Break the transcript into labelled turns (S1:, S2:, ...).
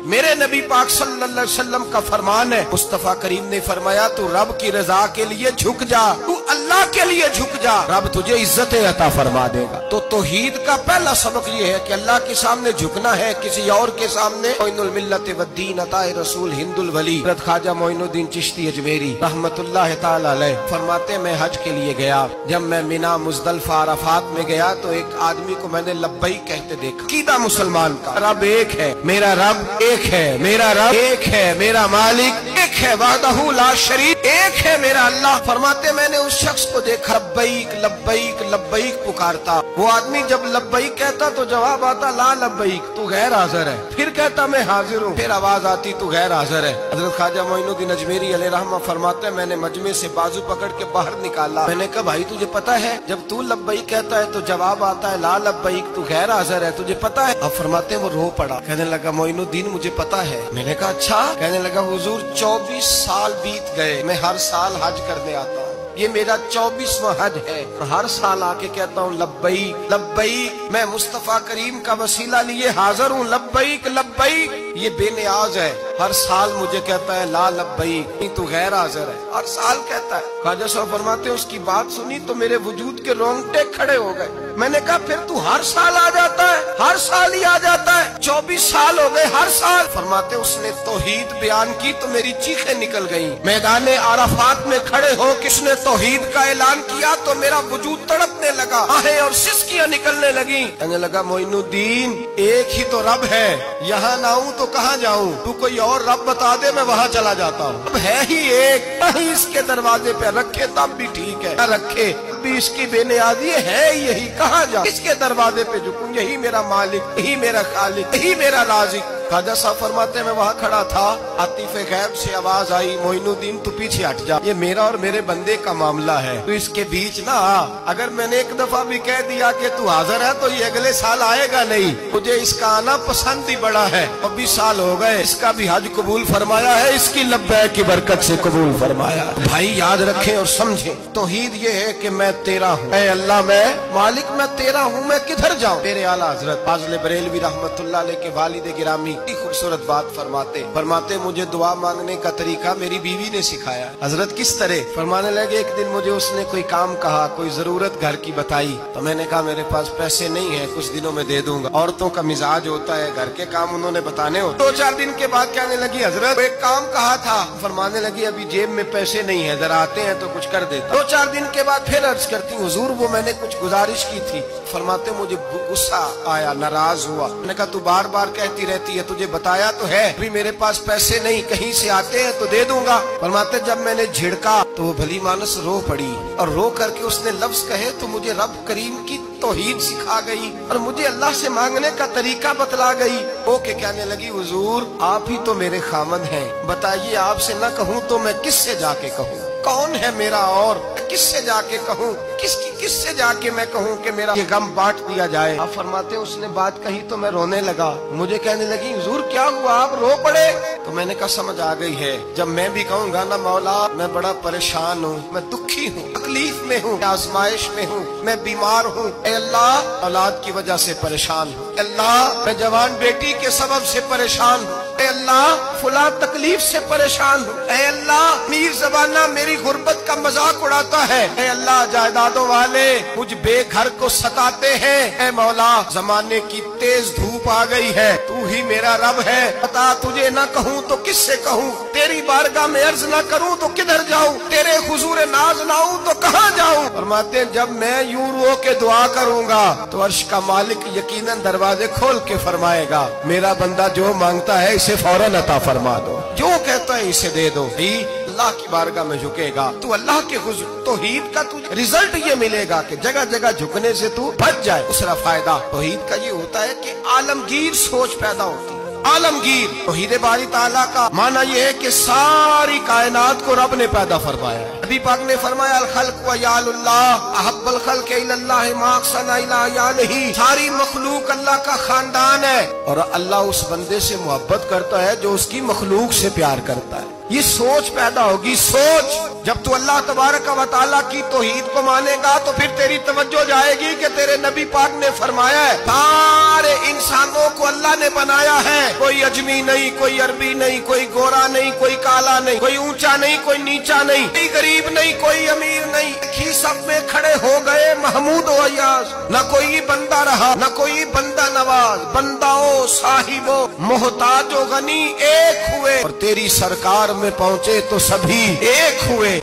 S1: میرے نبی پاک صلی اللہ علیہ وسلم کا فرمان ہے، مصطفیٰ کریم نے فرمایا تو رب کی رضا کے لیے جھک جا، تو اللہ کے لیے جھک جا، رب تجھے عزت عطا فرما دے گا۔ تو توحید کا پہلا سبق یہ ہے کہ اللہ کے سامنے جھکنا ہے، کسی اور کے سامنے۔ معین الملت والدین عطا رسول ہند الولی حضرت خواجہ معین الدین چشتی اجمیری رحمت اللہ تعالی علیہ فرماتے میں حج کے لیے گیا، جب میں مینا مزدلفہ عرفات میں گیا تو ایک آدمی کو میں نے لبیک کہتے دیکھا۔ عقیدہ مسلمان کا رب ایک ہے، میرا رب ایک ہے، میرا رب ایک ہے، میرا مالک ایک ہے، وحدہ لا شریک ایک ہے میرا اللہ۔ فرماتے میں نے اس شخص کو دیکھا لبیک لبیک لبیک پکارتا، وہ آدمی جب لبیک کہتا تو جواب آتا لا لبیک، تو غیر حاضر ہے، پھر کہتا میں حاضر ہوں، پھر آواز آتی تو غیر حاضر ہے۔ حضرت خواجہ معین الدین اجمیری علیہ رحمہ فرماتے میں نے مجمع سے بازو پکڑ کے باہر نکالا، میں نے کہا بھائی تجھے پتا ہے جب تو لبیک کہتا ہے تو جواب آتا ہے لا لبیک، تو غیر حاضر ہے، تجھے پتا ہے؟ اب فرماتے وہ رو پڑا، کہنے لگا معین الدین مجھے پتا ہے۔ میں نے کہا اچھا؟ کہنے لگا حضور 24 سال بیت گئے، میں ہر سال حج کرنے آتا ہوں، یہ میرا 24واں حج ہے، ہر سال آ کے کہتا ہوں لبیک لبیک، میں مصطفیٰ کریم کا وسیلہ لیے حاضر ہوں، لبیک لبیک، یہ بے نیاز ہے، ہر سال مجھے کہتا ہے لا لبیک، تو غیر حاضر ہے، ہر سال کہتا ہے۔ خواجہ صاحب فرماتے ہیں اس کی بات سنی تو میرے وجود کے رونگٹے کھڑے ہو گئے، میں نے کہا پھر تو ہر سال آ جاتا ہے، ہر سال ہی آ جاتا ہے، 24 سال ہو گئے ہر سال۔ فرماتے اس نے توحید بیان کی تو میری چیخیں نکل گئیں، میدان عرفات میں کھڑے ہو کس نے توحید کا اعلان کیا تو میرا وجود تڑپنے لگا، آہیں اور سسکیاں نکلنے لگیں۔ کہنے لگا معین الدین ایک ہی تو رب ہے، یہاں نہ ہوں تو کہاں جاؤں، تو کوئی اور رب بتا دے میں وہاں چلا جاتا ہوں، اب ہے ہی ایک، کہیں اس کے دروازے پہ رکھے تب بھی ٹھیک ہے، نہ رکھے بھی اس کی بے نیازی ہے یہی، کہاں جا اس کے دروازے پہ جھکوں، یہی میرا مالک، یہی میرا خالق، یہی میرا رازق۔ خواجہ صاحب فرماتے میں وہاں کھڑا تھا، عاطف غیب سے آواز آئی معین الدین تو پیچھے ہٹ جا، یہ میرا اور میرے بندے کا معاملہ ہے، تو اس کے بیچ نہ آ، اگر میں نے ایک دفعہ بھی کہہ دیا کہ تو حاضر ہے تو یہ اگلے سال آئے گا نہیں، مجھے اس کا آنا پسند ہی بڑا ہے، 24 سال ہو گئے، اس کا بھی حج قبول فرمایا ہے، اس کی لبیک کی برکت سے قبول فرمایا۔ بھائی یاد رکھیں اور سمجھیں، توحید یہ ہے کہ میں تیرا ہوں، اے اللہ میں مالک میں تیرا ہوں، میں کدھر جاؤں؟ میرے اعلیٰ حضرت فاضل بریلوی رحمت اللہ علیہ کے والد گرامی خوبصورت بات فرماتے مجھے دعا مانگنے کا طریقہ میری بیوی نے سکھایا۔ حضرت کس طرح؟ فرمانے لگے ایک دن مجھے اس نے کوئی کام کہا، کوئی ضرورت گھر کی بتائی، تو میں نے کہا میرے پاس پیسے نہیں ہیں، کچھ دنوں میں دے دوں گا، عورتوں کا مزاج ہوتا ہے گھر کے کام انہوں نے بتانے ہوتے۔ 2-4 دن کے بعد کہنے لگی حضرت ایک کام کہا تھا، فرمانے لگی ابھی جیب میں پیسے نہیں ہیں، ذرا آتے ہیں تو کچھ کر دیتا۔ 2-4 دن کے بعد پھر عرض کرتی حضور وہ میں نے کچھ گزارش کی تھی، فرماتے مجھے غصہ آیا، ناراض ہوا، میں نے کہا تو بار بار کہتی رہتی ہے، تجھے بتایا تو ہے ابھی میرے پاس پیسے نہیں، کہیں سے آتے ہیں تو دے دوں گا۔ فرماتے جب میں نے جھڑکا تو وہ بھلی مانس رو پڑی، اور رو کر کے اس نے لفظ کہے تو مجھے رب کریم کی توحید سکھا گئی اور مجھے اللہ سے مانگنے کا طریقہ بتلا گئی۔ وہ کہ کہنے لگی حضور آپ ہی تو میرے خامد ہیں، بتائیے آپ سے نہ کہوں تو میں کس سے جا کے کہوں؟ کون ہے میرا اور کس سے جا کے کہوں؟ کس سے جا کے میں کہوں کہ میرا یہ غم بانٹ دیا جائے؟ آپ فرماتے اس نے بات کہی تو میں رونے لگا، مجھے کہنے لگی حضور کیا ہوا آپ رو پڑے؟ تو میں نے کہا سمجھ آ گئی ہے، جب میں بھی کہوں گا نا مولا میں بڑا پریشان ہوں، میں دکھی ہوں، تکلیف میں ہوں، آزمائش میں ہوں، میں بیمار ہوں، اے اللہ اولاد کی وجہ سے پریشان ہوں، اے اللہ میں جوان بیٹی کے سبب سے پریشان ہوں، اے اللہ فلاں تکلیف سے پریشان ہوں، اے اللہ میر زبانہ میری غربت کا مذاق اڑاتا ہے، اے اللہ جائیدادوں والے مجھ بے گھر کو ستاتے ہیں، اے مولا زمانے کی تیز دھوپ آ گئی ہے، تو ہی میرا رب ہے، بتا تجھے نہ کہوں تو کس سے کہوں، تیری بارگاہ میں عرض نہ کروں تو کدھر جاؤں، تیرے حضور ناز نہ ہوں تو کہاں جاؤں؟ فرماتے جب میں یوں رو کے دعا کروں گا تو عرش کا مالک یقیناً دروازے کھول کے فرمائے گا میرا بندہ جو مانگتا ہے اسے فوراً عطا فرما دو، جو کہتا ہے اسے دے دو۔ اللہ کی بارگاہ میں جھکے گا تو اللہ کے حضور توحید کا تجھے رزلٹ یہ ملے گا کہ جگہ جگہ جھکنے سے تو بچ جائے۔ دوسرا فائدہ توحید کا یہ ہوتا ہے کہ عالمگیر سوچ پیدا ہوتی ہے۔ عالمگیر توحید باری تعالیٰ کا معنی یہ ہے کہ ساری کائنات کو رب نے پیدا فرمایا ہے۔ نبی پاک نے فرمایا الخلق ویال اللہ احب الخلق الی اللہ ما احسن الی یالہ، ساری مخلوق اللہ کا خاندان ہے اور اللہ اس بندے سے محبت کرتا ہے جو اس کی مخلوق سے پیار کرتا ہے۔ یہ سوچ پیدا ہوگی، سوچ۔ جب تو اللہ تبارک و تعالیٰ کی توحید کو مانے گا تو پھر تیری توجہ جائے گی کہ تیرے نبی پاک نے فرمایا ہے سارے انسانوں کو اللہ نے بنایا ہے، کوئی اجمی نہیں، کوئی عربی نہیں، کوئی گورا نہیں، کوئی کالا نہیں، کوئی اونچا نہیں، کوئی نیچا نہیں، کوئی غریب نہیں، کوئی امیر نہیں، ہی سب میں کھڑے ہو گئے محمود و ایاز۔ نہ کوئی بندہ رہا، نہ کوئی بندہ نواز، بنداؤ صاحبو محتاج و غنی ایک ہوئے، اور تیری سرکار میں پہنچے تو سبھی ایک ہوئے۔